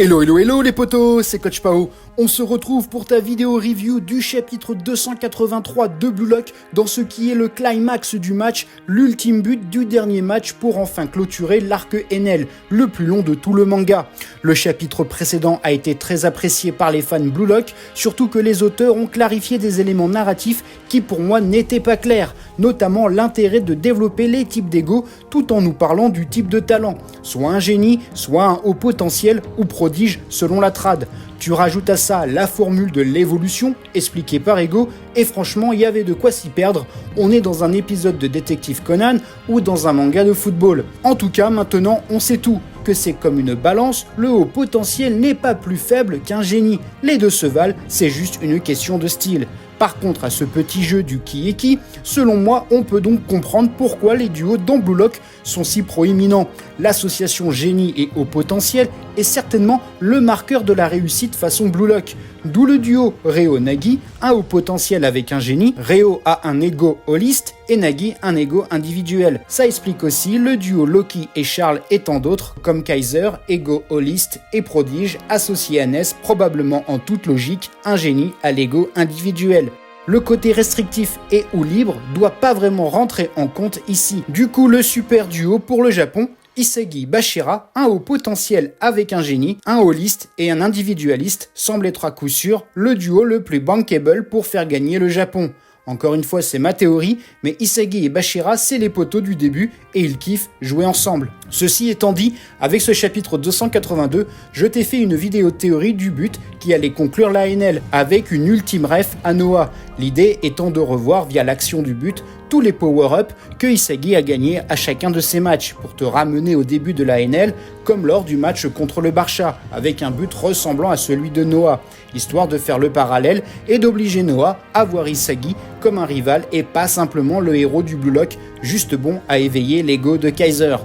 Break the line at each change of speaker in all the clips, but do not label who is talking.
Hello, hello, hello les potos, c'est Coach Pao. On se retrouve pour ta vidéo review du chapitre 283 de Blue Lock dans ce qui est le climax du match, l'ultime but du dernier match pour enfin clôturer l'arc Enel, le plus long de tout le manga. Le chapitre précédent a été très apprécié par les fans Blue Lock, surtout que les auteurs ont clarifié des éléments narratifs qui pour moi n'étaient pas clairs, notamment l'intérêt de développer les types d'ego tout en nous parlant du type de talent, soit un génie, soit un haut potentiel ou prodige selon la trad. Tu rajoutes à ça la formule de l'évolution expliquée par Ego et franchement il y avait de quoi s'y perdre. On est dans un épisode de Détective Conan ou dans un manga de football. En tout cas maintenant on sait tout, que c'est comme une balance, le haut potentiel n'est pas plus faible qu'un génie. Les deux se valent, c'est juste une question de style. Par contre, à ce petit jeu du qui est qui, selon moi, on peut donc comprendre pourquoi les duos dans Blue Lock sont si proéminents. L'association génie et haut potentiel est certainement le marqueur de la réussite façon Blue Lock. D'où le duo Reo-Nagi, un haut potentiel avec un génie, Reo a un ego holiste et Nagi un ego individuel. Ça explique aussi le duo Loki et Charles et tant d'autres, comme Kaiser, ego holiste et prodige, associé à Ness, probablement en toute logique, un génie à l'ego individuel. Le côté restrictif et ou libre doit pas vraiment rentrer en compte ici. Du coup, le super duo pour le Japon, Isagi Bashira, un haut potentiel avec un génie, un holiste et un individualiste, semble être à coup sûr le duo le plus bankable pour faire gagner le Japon. Encore une fois, c'est ma théorie, mais Isagi et Bashira, c'est les potos du début et ils kiffent jouer ensemble. Ceci étant dit, avec ce chapitre 282, je t'ai fait une vidéo théorie du but qui allait conclure la NL, avec une ultime ref à Noah. L'idée étant de revoir via l'action du but tous les power-up que Isagi a gagnés à chacun de ses matchs, pour te ramener au début de la NL, comme lors du match contre le Barça, avec un but ressemblant à celui de Noah, histoire de faire le parallèle et d'obliger Noah à voir Isagi comme un rival et pas simplement le héros du Blue Lock, juste bon à éveiller l'ego de Kaiser.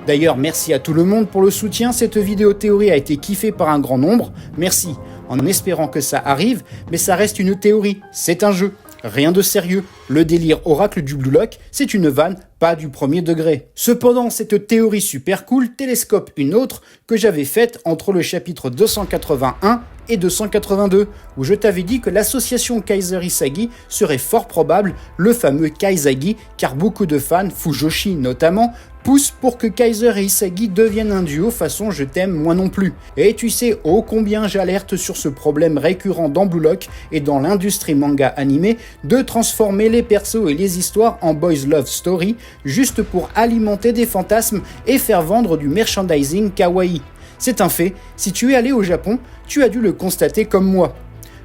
D'ailleurs, merci à tout le monde pour le soutien, cette vidéo théorie a été kiffée par un grand nombre, merci, en espérant que ça arrive, mais ça reste une théorie, c'est un jeu. Rien de sérieux, le délire oracle du Blue Lock, c'est une vanne, pas du premier degré. Cependant, cette théorie super cool télescope une autre que j'avais faite entre le chapitre 281 et 282, où je t'avais dit que l'association Kaiser-Isagi serait fort probable le fameux Kaisagi, car beaucoup de fans, Fujoshi notamment, poussent pour que Kaiser et Isagi deviennent un duo façon je t'aime moi non plus. Et tu sais ô combien j'alerte sur ce problème récurrent dans Blue Lock et dans l'industrie manga animé de transformer les persos et les histoires en boys love story juste pour alimenter des fantasmes et faire vendre du merchandising kawaii. C'est un fait, si tu es allé au Japon, tu as dû le constater comme moi.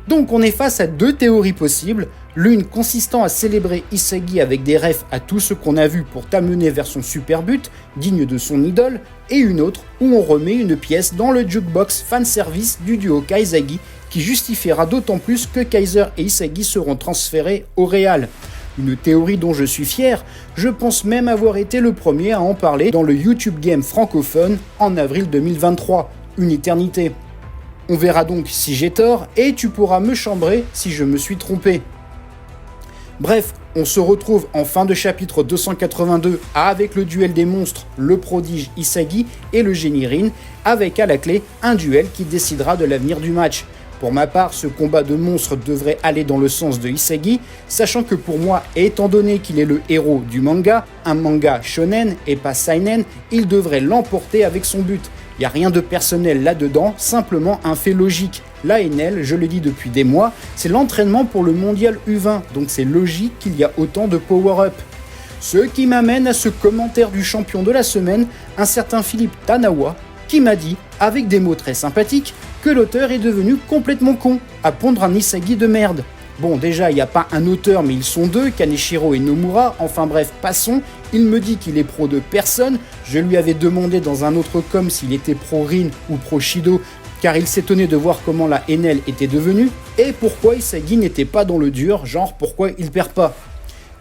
Donc on est face à deux théories possibles, l'une consistant à célébrer Isagi avec des refs à tout ce qu'on a vu pour t'amener vers son super but, digne de son idole, et une autre où on remet une pièce dans le jukebox fanservice du duo Kaisagi qui justifiera d'autant plus que Kaiser et Isagi seront transférés au Real. Une théorie dont je suis fier, je pense même avoir été le premier à en parler dans le YouTube Game francophone en avril 2023, une éternité. On verra donc si j'ai tort et tu pourras me chambrer si je me suis trompé. Bref, on se retrouve en fin de chapitre 282 avec le duel des monstres, le prodige Isagi et le génie Rin, avec à la clé un duel qui décidera de l'avenir du match. Pour ma part, ce combat de monstres devrait aller dans le sens de Isagi, sachant que pour moi, étant donné qu'il est le héros du manga, un manga shonen et pas seinen, il devrait l'emporter avec son but. Il n'y a rien de personnel là-dedans, simplement un fait logique. La NL, je le dis depuis des mois, c'est l'entraînement pour le mondial U20, donc c'est logique qu'il y a autant de power-up. Ce qui m'amène à ce commentaire du champion de la semaine, un certain Philippe Tanawa, qui m'a dit, avec des mots très sympathiques, que l'auteur est devenu complètement con, à pondre un Isagi de merde. Bon, déjà, il n'y a pas un auteur, mais ils sont deux, Kaneshiro et Nomura, enfin bref, passons. Il me dit qu'il est pro de personne, je lui avais demandé dans un autre com s'il était pro Rin ou pro Shido, car il s'étonnait de voir comment la NL était devenue, et pourquoi Isagi n'était pas dans le dur, genre pourquoi il perd pas.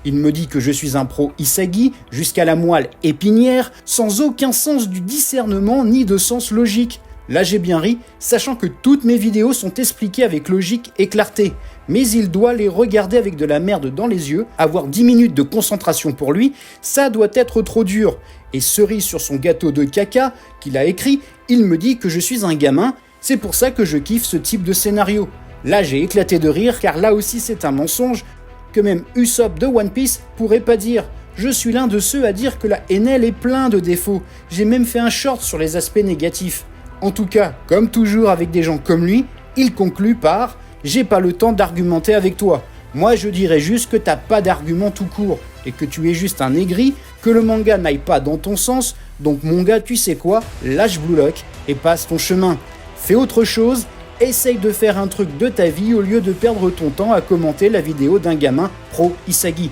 Il me dit que je suis un pro Isagi, jusqu'à la moelle épinière, sans aucun sens du discernement ni de sens logique. Là j'ai bien ri, sachant que toutes mes vidéos sont expliquées avec logique et clarté. Mais il doit les regarder avec de la merde dans les yeux, avoir 10 minutes de concentration pour lui, ça doit être trop dur. Et cerise sur son gâteau de caca qu'il a écrit, il me dit que je suis un gamin C'est pour ça que je kiffe ce type de scénario. Là j'ai éclaté de rire car là aussi c'est un mensonge que même Usopp de One Piece pourrait pas dire. Je suis l'un de ceux à dire que la NL est plein de défauts. J'ai même fait un short sur les aspects négatifs. En tout cas, comme toujours avec des gens comme lui, il conclut par « J'ai pas le temps d'argumenter avec toi. Moi je dirais juste que t'as pas d'argument tout court et que tu es juste un aigri, que le manga n'aille pas dans ton sens, donc mon gars tu sais quoi, lâche Blue Lock et passe ton chemin. Fais autre chose, essaye de faire un truc de ta vie au lieu de perdre ton temps à commenter la vidéo d'un gamin pro Isagi.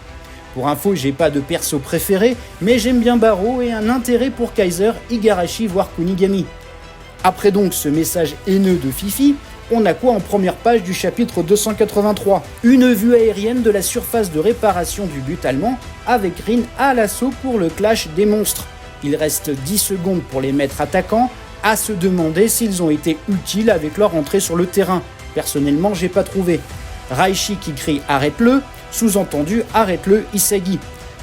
Pour info, j'ai pas de perso préféré, mais j'aime bien Barreau et un intérêt pour Kaiser, Igarashi voire Kunigami. » Après donc ce message haineux de Fifi, on a quoi en première page du chapitre 283 ? Une vue aérienne de la surface de réparation du but allemand avec Rin à l'assaut pour le clash des monstres. Il reste 10 secondes pour les maîtres attaquants, à se demander s'ils ont été utiles avec leur entrée sur le terrain. Personnellement, j'ai pas trouvé. Raichi qui crie « Arrête-le », sous-entendu « Arrête-le, Isagi ».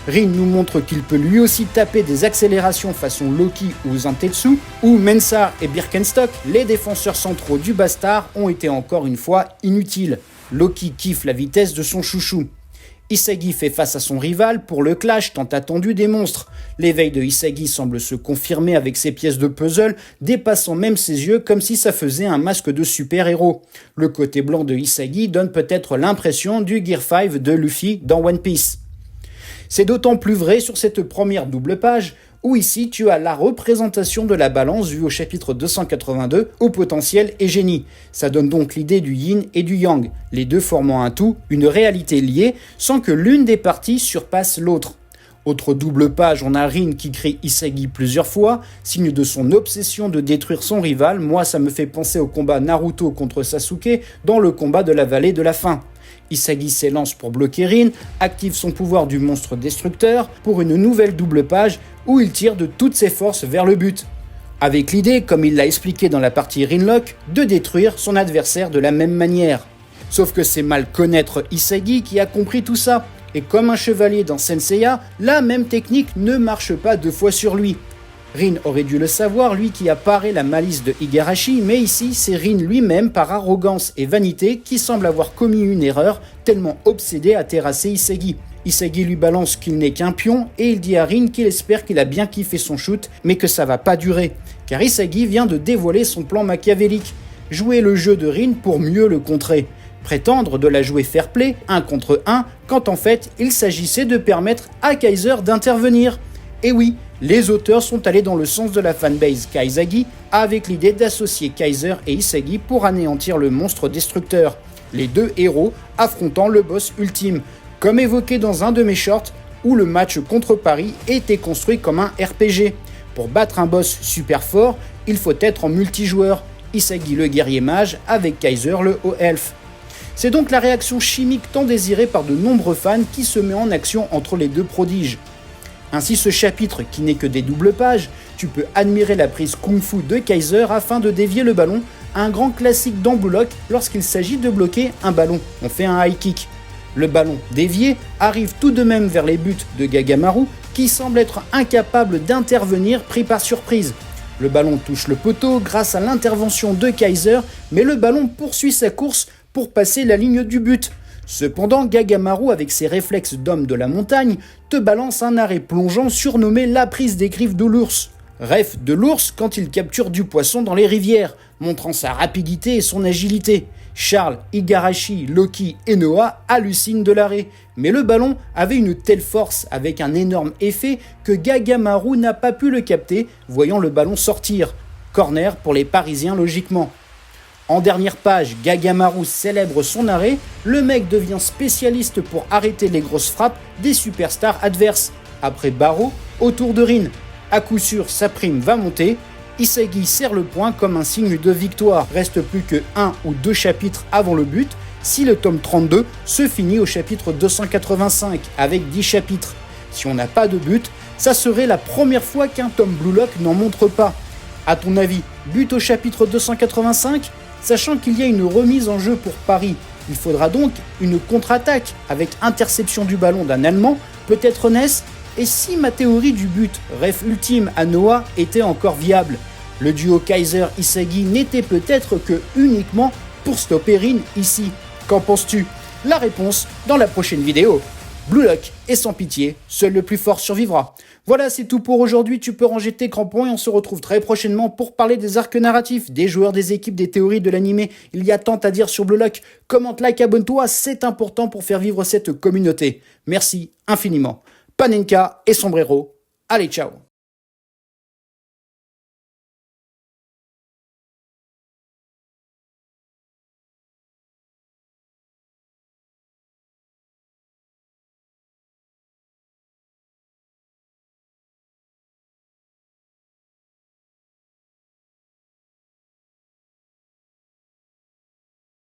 Rin nous montre qu'il peut lui aussi taper des accélérations façon Loki ou Zantetsu, où Mensah et Birkenstock, les défenseurs centraux du Bastard, ont été encore une fois inutiles. Loki kiffe la vitesse de son chouchou. Isagi fait face à son rival pour le clash tant attendu des monstres. L'éveil de Isagi semble se confirmer avec ses pièces de puzzle, dépassant même ses yeux comme si ça faisait un masque de super-héros. Le côté blanc de Isagi donne peut-être l'impression du Gear 5 de Luffy dans One Piece. C'est d'autant plus vrai sur cette première double page, où ici tu as la représentation de la balance vue au chapitre 282 au potentiel et génie. Ça donne donc l'idée du yin et du yang, les deux formant un tout, une réalité liée, sans que l'une des parties surpasse l'autre. Autre double page, on a Rin qui crie Isagi plusieurs fois, signe de son obsession de détruire son rival. Moi ça me fait penser au combat Naruto contre Sasuke dans le combat de la vallée de la faim. Isagi s'élance pour bloquer Rin, active son pouvoir du monstre destructeur pour une nouvelle double page où il tire de toutes ses forces vers le but. Avec l'idée, comme il l'a expliqué dans la partie Rinlock, de détruire son adversaire de la même manière. Sauf que c'est mal connaître Isagi qui a compris tout ça, et comme un chevalier dans Senseiya, la même technique ne marche pas 2 fois sur lui. Rin aurait dû le savoir, lui qui a paré la malice de Igarashi, mais ici c'est Rin lui-même par arrogance et vanité qui semble avoir commis une erreur, tellement obsédé à terrasser Isagi. Isagi lui balance qu'il n'est qu'un pion et il dit à Rin qu'il espère qu'il a bien kiffé son shoot, mais que ça va pas durer, car Isagi vient de dévoiler son plan machiavélique, jouer le jeu de Rin pour mieux le contrer. Prétendre de la jouer fair play, 1 contre 1, quand en fait il s'agissait de permettre à Kaiser d'intervenir. Et oui, les auteurs sont allés dans le sens de la fanbase Kaizagi avec l'idée d'associer Kaiser et Isagi pour anéantir le monstre destructeur, les deux héros affrontant le boss ultime, comme évoqué dans un de mes shorts où le match contre Paris était construit comme un RPG. Pour battre un boss super fort, il faut être en multijoueur, Isagi le guerrier mage avec Kaiser le haut elfe. C'est donc la réaction chimique tant désirée par de nombreux fans qui se met en action entre les deux prodiges. Ainsi ce chapitre qui n'est que des doubles pages, tu peux admirer la prise kung-fu de Kaiser afin de dévier le ballon, un grand classique dans Blue Lock lorsqu'il s'agit de bloquer un ballon, on fait un high kick. Le ballon dévié arrive tout de même vers les buts de Gagamaru qui semble être incapable d'intervenir pris par surprise. Le ballon touche le poteau grâce à l'intervention de Kaiser, mais le ballon poursuit sa course pour passer la ligne du but. Cependant, Gagamaru, avec ses réflexes d'homme de la montagne, te balance un arrêt plongeant surnommé la prise des griffes de l'ours. Ref de l'ours quand il capture du poisson dans les rivières, montrant sa rapidité et son agilité. Charles, Igarashi, Loki et Noah hallucinent de l'arrêt, mais le ballon avait une telle force avec un énorme effet que Gagamaru n'a pas pu le capter, voyant le ballon sortir. Corner pour les Parisiens logiquement. En dernière page, Gagamaru célèbre son arrêt, le mec devient spécialiste pour arrêter les grosses frappes des superstars adverses. Après Barreau, au tour de Rin. À coup sûr, sa prime va monter. Isagi serre le poing comme un signe de victoire. Reste plus que 1 ou 2 chapitres avant le but, si le tome 32 se finit au chapitre 285 avec 10 chapitres. Si on n'a pas de but, ça serait la première fois qu'un tome Blue Lock n'en montre pas. À ton avis, but au chapitre 285 ? Sachant qu'il y a une remise en jeu pour Paris, il faudra donc une contre-attaque avec interception du ballon d'un Allemand, peut-être Ness, et si ma théorie du but, ref ultime à Noah, était encore viable, Le duo Kaiser-Isagi n'était peut-être que uniquement pour stopper Rin ici. Qu'en penses-tu? La réponse dans la prochaine vidéo. Blue Lock est sans pitié, seul le plus fort survivra. Voilà, c'est tout pour aujourd'hui, tu peux ranger tes crampons et on se retrouve très prochainement pour parler des arcs narratifs, des joueurs, des équipes, des théories, de l'animé. Il y a tant à dire sur Blue Lock. Commente, like, abonne-toi, c'est important pour faire vivre cette communauté. Merci infiniment. Panenka et Sombrero, allez ciao.